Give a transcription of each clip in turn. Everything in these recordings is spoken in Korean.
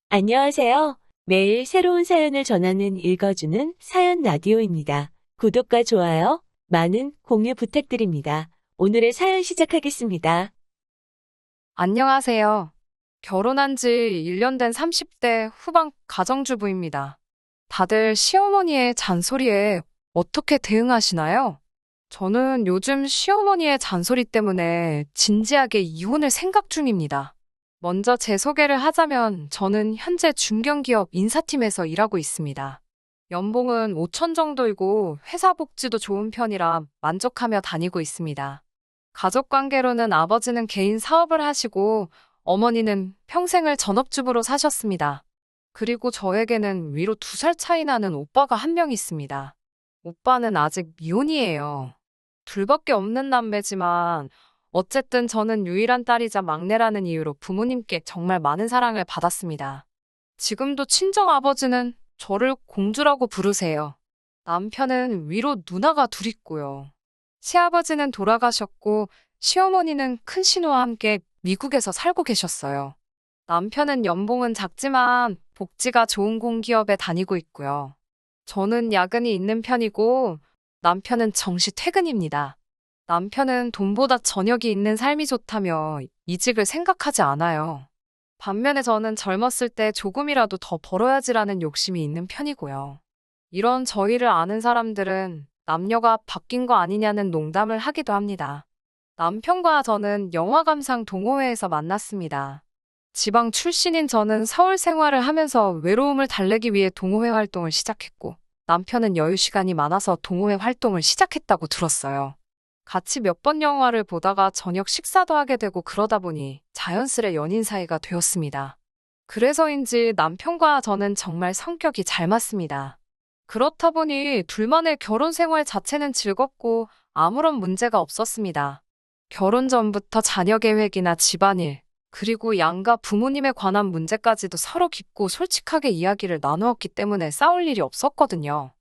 안녕하세요. 매일 새로운 사연을 전하는 읽어주는 사연 라디오입니다. 구독과 좋아요, 많은 공유 부탁드립니다. 오늘의 사연 시작하겠습니다. 안녕하세요. 결혼한 지 1년 된 30대 후반 가정주부입니다. 다들 시어머니의 잔소리에 어떻게 대응하시나요? 저는 요즘 시어머니의 잔소리 때문에 진지하게 이혼을 생각 중입니다. 먼저 제 소개를 하자면 저는 현재 중견기업 인사팀에서 일하고 있습니다. 연봉은 5천 정도이고 회사 복지도 좋은 편이라 만족하며 다니고 있습니다. 가족 관계로는 아버지는 개인 사업을 하시고 어머니는 평생을 전업주부로 사셨습니다. 그리고 저에게는 위로 2살 차이 나는 오빠가 한 명 있습니다. 오빠는 아직 미혼이에요. 둘밖에 없는 남매지만 어쨌든 저는 유일한 딸이자 막내라는 이유로 부모님께 정말 많은 사랑을 받았습니다. 지금도 친정 아버지는 저를 공주라고 부르세요. 남편은 위로 누나가 둘 있고요. 시아버지는 돌아가셨고 시어머니는 큰 신우와 함께 미국에서 살고 계셨어요. 남편은 연봉은 작지만 복지가 좋은 공기업에 다니고 있고요. 저는 야근이 있는 편이고 남편은 정시 퇴근입니다. 남편은 돈보다 저녁이 있는 삶이 좋다며 이직을 생각하지 않아요. 반면에 저는 젊었을 때 조금이라도 더 벌어야지라는 욕심이 있는 편이고요. 이런 저희를 아는 사람들은 남녀가 바뀐 거 아니냐는 농담을 하기도 합니다. 남편과 저는 영화 감상 동호회에서 만났습니다. 지방 출신인 저는 서울 생활을 하면서 외로움을 달래기 위해 동호회 활동을 시작했고, 남편은 여유 시간이 많아서 동호회 활동을 시작했다고 들었어요. 같이 몇 번 영화를 보다가 저녁 식사도 하게 되고 그러다 보니 자연스레 연인 사이가 되었습니다. 그래서인지 남편과 저는 정말 성격이 잘 맞습니다. 그렇다 보니 둘만의 결혼 생활 자체는 즐겁고 아무런 문제가 없었습니다. 결혼 전부터 자녀 계획이나 집안일, 그리고 양가 부모님에 관한 문제까지도 서로 깊고 솔직하게 이야기를 나누었기 때문에 싸울 일이 없었거든요.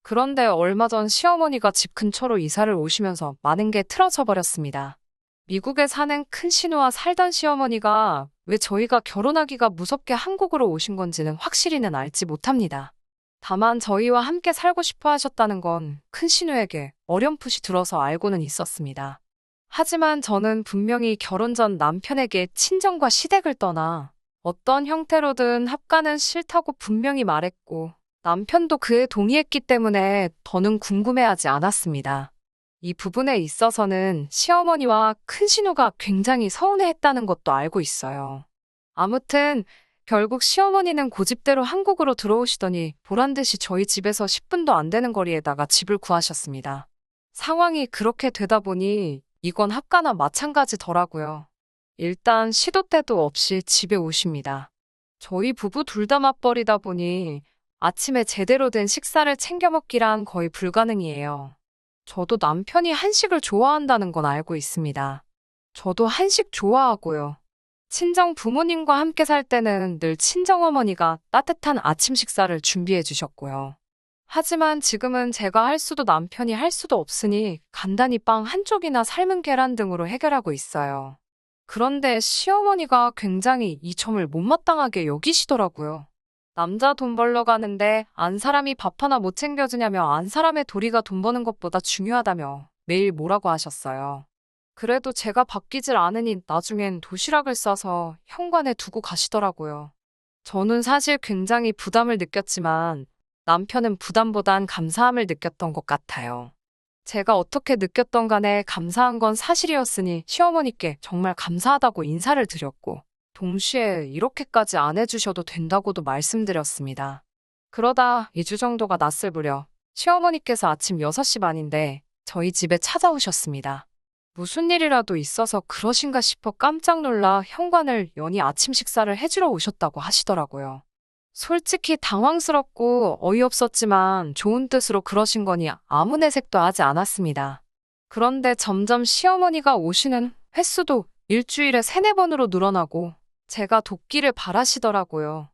그런데 얼마 전 시어머니가 집 근처로 이사를 오시면서 많은 게 틀어져 버렸습니다. 미국에 사는 큰 신우와 살던 시어머니가 왜 저희가 결혼하기가 무섭게 한국으로 오신 건지는 확실히는 알지 못합니다. 다만 저희와 함께 살고 싶어 하셨다는 건 큰 신우에게 어렴풋이 들어서 알고는 있었습니다. 하지만 저는 분명히 결혼 전 남편에게 친정과 시댁을 떠나 어떤 형태로든 합가는 싫다고 분명히 말했고 남편도 그에 동의했기 때문에 더는 궁금해하지 않았습니다. 이 부분에 있어서는 시어머니와 큰 신우가 굉장히 서운해했다는 것도 알고 있어요. 아무튼 결국 시어머니는 고집대로 한국으로 들어오시더니 보란듯이 저희 집에서 10분도 안 되는 거리에다가 집을 구하셨습니다. 상황이 그렇게 되다 보니 이건 합가나 마찬가지더라고요. 일단 시도 때도 없이 집에 오십니다. 저희 부부 둘 다 맞벌이다 보니 아침에 제대로 된 식사를 챙겨 먹기란 거의 불가능이에요. 저도 남편이 한식을 좋아한다는 건 알고 있습니다. 저도 한식 좋아하고요. 친정 부모님과 함께 살 때는 늘 친정어머니가 따뜻한 아침 식사를 준비해 주셨고요. 하지만 지금은 제가 할 수도 남편이 할 수도 없으니 간단히 빵 한 쪽이나 삶은 계란 등으로 해결하고 있어요. 그런데 시어머니가 굉장히 이 점을 못마땅하게 여기시더라고요. 남자 돈 벌러 가는데 안 사람이 밥 하나 못 챙겨주냐며 안 사람의 도리가 돈 버는 것보다 중요하다며 매일 뭐라고 하셨어요. 그래도 제가 바뀌질 않으니 나중엔 도시락을 싸서 현관에 두고 가시더라고요. 저는 사실 굉장히 부담을 느꼈지만 남편은 부담보단 감사함을 느꼈던 것 같아요. 제가 어떻게 느꼈던 간에 감사한 건 사실이었으니 시어머니께 정말 감사하다고 인사를 드렸고 동시에 이렇게까지 안 해주셔도 된다고도 말씀드렸습니다. 그러다 2주 정도가 났을 무렵 시어머니께서 아침 6시 반인데 저희 집에 찾아오셨습니다. 무슨 일이라도 있어서 그러신가 싶어 깜짝 놀라 현관을 여니 아침 식사를 해주러 오셨다고 하시더라고요. 솔직히 당황스럽고 어이없었지만 좋은 뜻으로 그러신 거니 아무 내색도 하지 않았습니다. 그런데 점점 시어머니가 오시는 횟수도 일주일에 3-4번으로 늘어나고 제가 돕기를 바라시더라고요.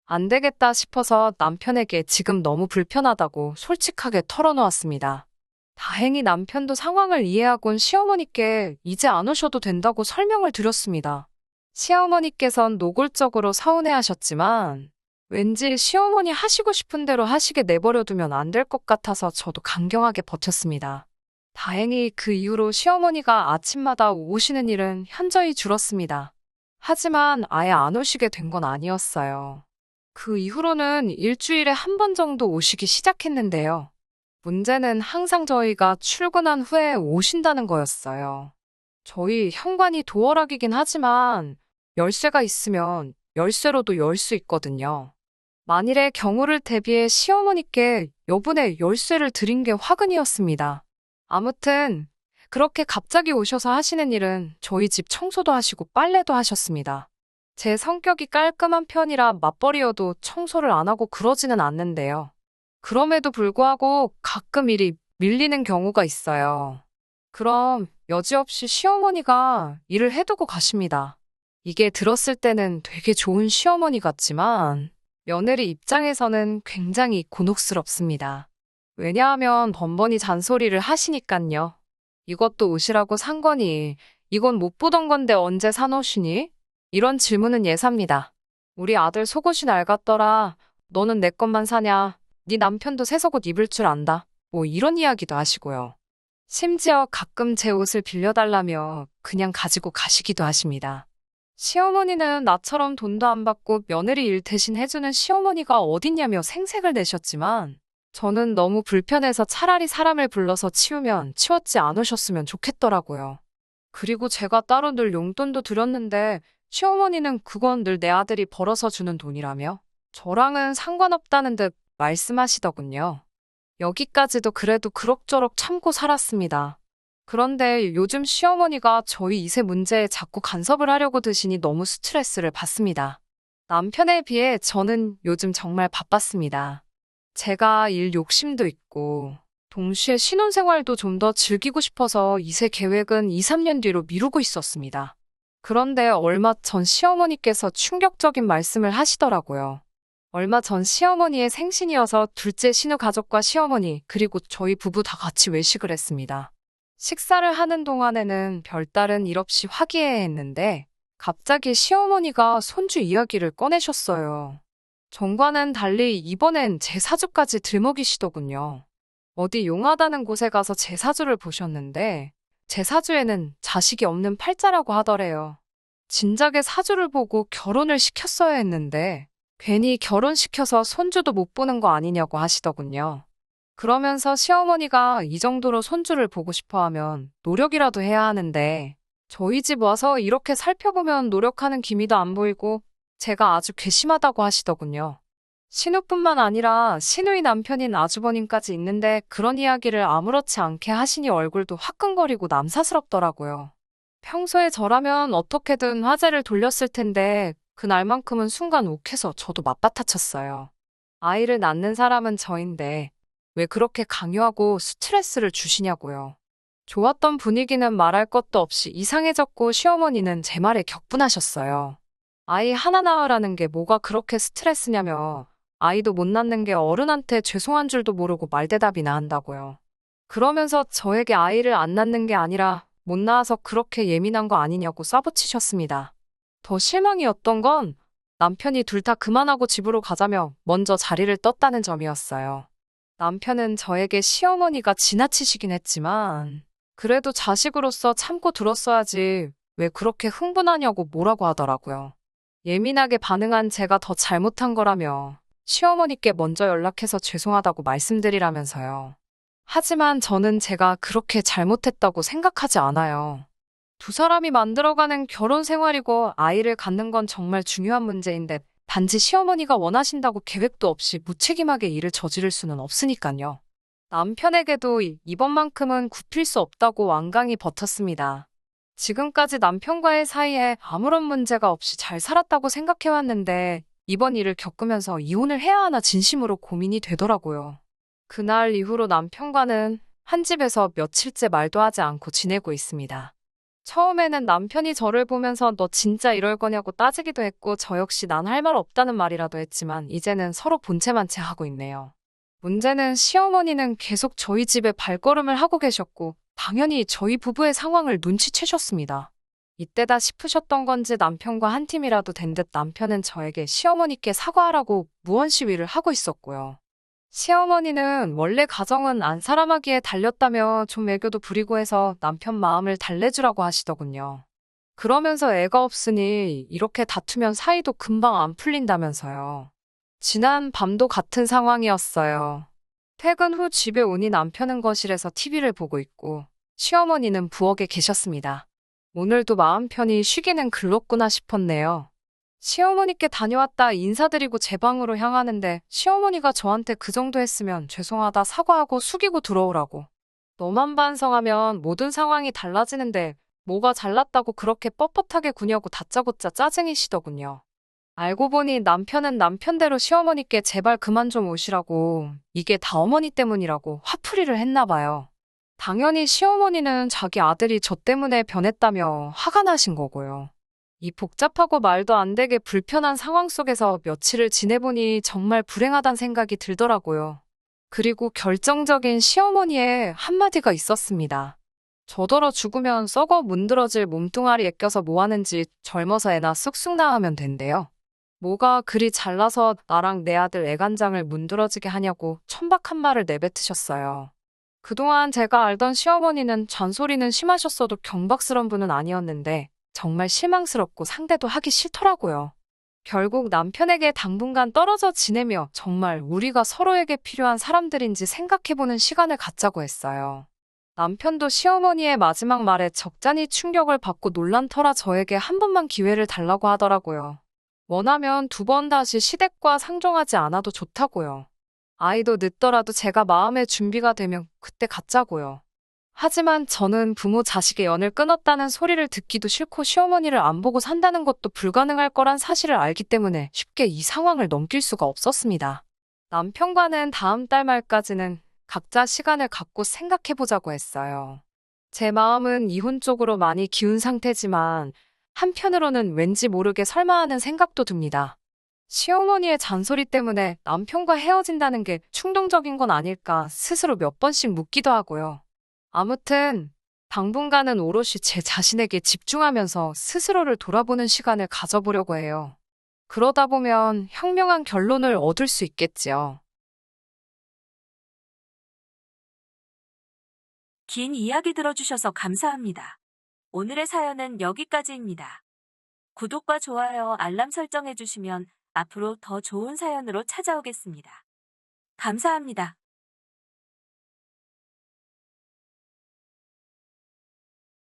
안 되겠다 싶어서 남편에게 지금 너무 불편하다고 솔직하게 털어놓았습니다. 다행히 남편도 상황을 이해하곤 시어머니께 이제 안 오셔도 된다고 설명을 드렸습니다. 시어머니께선 노골적으로 서운해하셨지만 왠지 시어머니 하시고 싶은 대로 하시게 내버려두면 안 될 것 같아서 저도 강경하게 버텼습니다. 다행히 그 이후로 시어머니가 아침마다 오시는 일은 현저히 줄었습니다. 하지만 아예 안 오시게 된 건 아니었어요. 그 이후로는 일주일에 한 번 정도 오시기 시작했는데요. 문제는 항상 저희가 출근한 후에 오신다는 거였어요. 저희 현관이 도어락이긴 하지만 열쇠가 있으면 열쇠로도 열 수 있거든요. 만일의 경우를 대비해 시어머니께 여분의 열쇠를 드린 게 화근이었습니다. 아무튼 그렇게 갑자기 오셔서 하시는 일은 저희 집 청소도 하시고 빨래도 하셨습니다. 제 성격이 깔끔한 편이라 맞벌이여도 청소를 안 하고 그러지는 않는데요. 그럼에도 불구하고 가끔 일이 밀리는 경우가 있어요. 그럼 여지없이 시어머니가 일을 해두고 가십니다. 이게 들었을 때는 되게 좋은 시어머니 같지만 며느리 입장에서는 굉장히 곤혹스럽습니다. 왜냐하면 번번이 잔소리를 하시니깐요. 이것도 옷이라고 산 거니? 이건 못 보던 건데 언제 사놓으시니? 이런 질문은 예사입니다. 우리 아들 속옷이 낡았더라. 너는 내 것만 사냐? 네 남편도 새 속옷 입을 줄 안다. 뭐 이런 이야기도 하시고요. 심지어 가끔 제 옷을 빌려달라며 그냥 가지고 가시기도 하십니다. 시어머니는 나처럼 돈도 안 받고 며느리 일 대신 해주는 시어머니가 어딨냐며 생색을 내셨지만 저는 너무 불편해서 차라리 사람을 불러서 치우면 치웠지 않으셨으면 좋겠더라고요. 그리고 제가 따로 늘 용돈도 드렸는데 시어머니는 그건 늘 내 아들이 벌어서 주는 돈이라며 저랑은 상관없다는 듯 말씀하시더군요. 여기까지도 그래도 그럭저럭 참고 살았습니다. 그런데 요즘 시어머니가 저희 2세 문제에 자꾸 간섭을 하려고 드시니 너무 스트레스를 받습니다. 남편에 비해 저는 요즘 정말 바빴습니다. 제가 일 욕심도 있고 동시에 신혼생활도 좀 더 즐기고 싶어서 2세 계획은 2, 3년 뒤로 미루고 있었습니다. 그런데 얼마 전 시어머니께서 충격적인 말씀을 하시더라고요. 얼마 전 시어머니의 생신이어서 둘째 신우 가족과 시어머니 그리고 저희 부부 다 같이 외식을 했습니다. 식사를 하는 동안에는 별다른 일 없이 화기애애했는데 갑자기 시어머니가 손주 이야기를 꺼내셨어요. 전과는 달리 이번엔 제 사주까지 들먹이시더군요. 어디 용하다는 곳에 가서 제 사주를 보셨는데 제 사주에는 자식이 없는 팔자라고 하더래요. 진작에 사주를 보고 결혼을 시켰어야 했는데 괜히 결혼시켜서 손주도 못 보는 거 아니냐고 하시더군요. 그러면서 시어머니가 이 정도로 손주를 보고 싶어 하면 노력이라도 해야 하는데 저희 집 와서 이렇게 살펴보면 노력하는 기미도 안 보이고 제가 아주 괘씸하다고 하시더군요. 신우뿐만 아니라 신우의 남편인 아주버님까지 있는데 그런 이야기를 아무렇지 않게 하시니 얼굴도 화끈거리고 남사스럽더라고요. 평소에 저라면 어떻게든 화제를 돌렸을 텐데 그날만큼은 순간 욱해서 저도 맞받아쳤어요. 아이를 낳는 사람은 저인데 왜 그렇게 강요하고 스트레스를 주시냐고요. 좋았던 분위기는 말할 것도 없이 이상해졌고 시어머니는 제 말에 격분하셨어요. 아이 하나 낳으라는 게 뭐가 그렇게 스트레스냐며 아이도 못 낳는 게 어른한테 죄송한 줄도 모르고 말대답이나 한다고요. 그러면서 저에게 아이를 안 낳는 게 아니라 못 낳아서 그렇게 예민한 거 아니냐고 쏴붙이셨습니다. 더 실망이었던 건 남편이 둘 다 그만하고 집으로 가자며 먼저 자리를 떴다는 점이었어요. 남편은 저에게 시어머니가 지나치시긴 했지만 그래도 자식으로서 참고 들었어야지 왜 그렇게 흥분하냐고 뭐라고 하더라고요. 예민하게 반응한 제가 더 잘못한 거라며 시어머니께 먼저 연락해서 죄송하다고 말씀드리라면서요. 하지만 저는 제가 그렇게 잘못했다고 생각하지 않아요. 두 사람이 만들어가는 결혼 생활이고 아이를 갖는 건 정말 중요한 문제인데 단지 시어머니가 원하신다고 계획도 없이 무책임하게 일을 저지를 수는 없으니까요. 남편에게도 이번만큼은 굽힐 수 없다고 완강히 버텼습니다. 지금까지 남편과의 사이에 아무런 문제가 없이 잘 살았다고 생각해왔는데 이번 일을 겪으면서 이혼을 해야 하나 진심으로 고민이 되더라고요. 그날 이후로 남편과는 한 집에서 며칠째 말도 하지 않고 지내고 있습니다. 처음에는 남편이 저를 보면서 너 진짜 이럴 거냐고 따지기도 했고 저 역시 난 할 말 없다는 말이라도 했지만 이제는 서로 본체만 채 하고 있네요. 문제는 시어머니는 계속 저희 집에 발걸음을 하고 계셨고 당연히 저희 부부의 상황을 눈치채셨습니다. 이때다 싶으셨던 건지 남편과 한 팀이라도 된 듯 남편은 저에게 시어머니께 사과하라고 무언 시위를 하고 있었고요. 시어머니는 원래 가정은 안 사람하기에 달렸다며 좀 애교도 부리고 해서 남편 마음을 달래주라고 하시더군요. 그러면서 애가 없으니 이렇게 다투면 사이도 금방 안 풀린다면서요. 지난 밤도 같은 상황이었어요. 퇴근 후 집에 오니 남편은 거실에서 TV를 보고 있고 시어머니는 부엌에 계셨습니다. 오늘도 마음 편히 쉬기는 글렀구나 싶었네요. 시어머니께 다녀왔다 인사드리고 제 방으로 향하는데 시어머니가 저한테 그 정도 했으면 죄송하다 사과하고 숙이고 들어오라고. 너만 반성하면 모든 상황이 달라지는데 뭐가 잘났다고 그렇게 뻣뻣하게 구냐고 다짜고짜 짜증이시더군요. 알고 보니 남편은 남편대로 시어머니께 제발 그만 좀 오시라고 이게 다 어머니 때문이라고 화풀이를 했나 봐요. 당연히 시어머니는 자기 아들이 저 때문에 변했다며 화가 나신 거고요. 이 복잡하고 말도 안 되게 불편한 상황 속에서 며칠을 지내보니 정말 불행하단 생각이 들더라고요. 그리고 결정적인 시어머니의 한마디가 있었습니다. 저더러 죽으면 썩어 문드러질 몸뚱아리에 껴서 뭐 하는지 젊어서 애나 쑥쑥 낳으면 된대요. 뭐가 그리 잘나서 나랑 내 아들 애간장을 문드러지게 하냐고 천박한 말을 내뱉으셨어요. 그동안 제가 알던 시어머니는 잔소리는 심하셨어도 경박스런 분은 아니었는데 정말 실망스럽고 상대도 하기 싫더라고요. 결국 남편에게 당분간 떨어져 지내며 정말 우리가 서로에게 필요한 사람들인지 생각해보는 시간을 갖자고 했어요. 남편도 시어머니의 마지막 말에 적잖이 충격을 받고 놀란 터라 저에게 한 번만 기회를 달라고 하더라고요. 원하면 두 번 다시 시댁과 상종하지 않아도 좋다고요. 아이도 늦더라도 제가 마음의 준비가 되면 그때 갖자고요. 하지만 저는 부모 자식의 연을 끊었다는 소리를 듣기도 싫고 시어머니를 안 보고 산다는 것도 불가능할 거란 사실을 알기 때문에 쉽게 이 상황을 넘길 수가 없었습니다. 남편과는 다음 달 말까지는 각자 시간을 갖고 생각해보자고 했어요. 제 마음은 이혼 쪽으로 많이 기운 상태지만 한편으로는 왠지 모르게 설마 하는 생각도 듭니다. 시어머니의 잔소리 때문에 남편과 헤어진다는 게 충동적인 건 아닐까 스스로 몇 번씩 묻기도 하고요. 아무튼 당분간은 오롯이 제 자신에게 집중하면서 스스로를 돌아보는 시간을 가져보려고 해요. 그러다 보면 현명한 결론을 얻을 수 있겠지요. 긴 이야기 들어주셔서 감사합니다. 오늘의 사연은 여기까지입니다. 구독과 좋아요, 알람 설정해주시면 앞으로 더 좋은 사연으로 찾아오겠습니다. 감사합니다.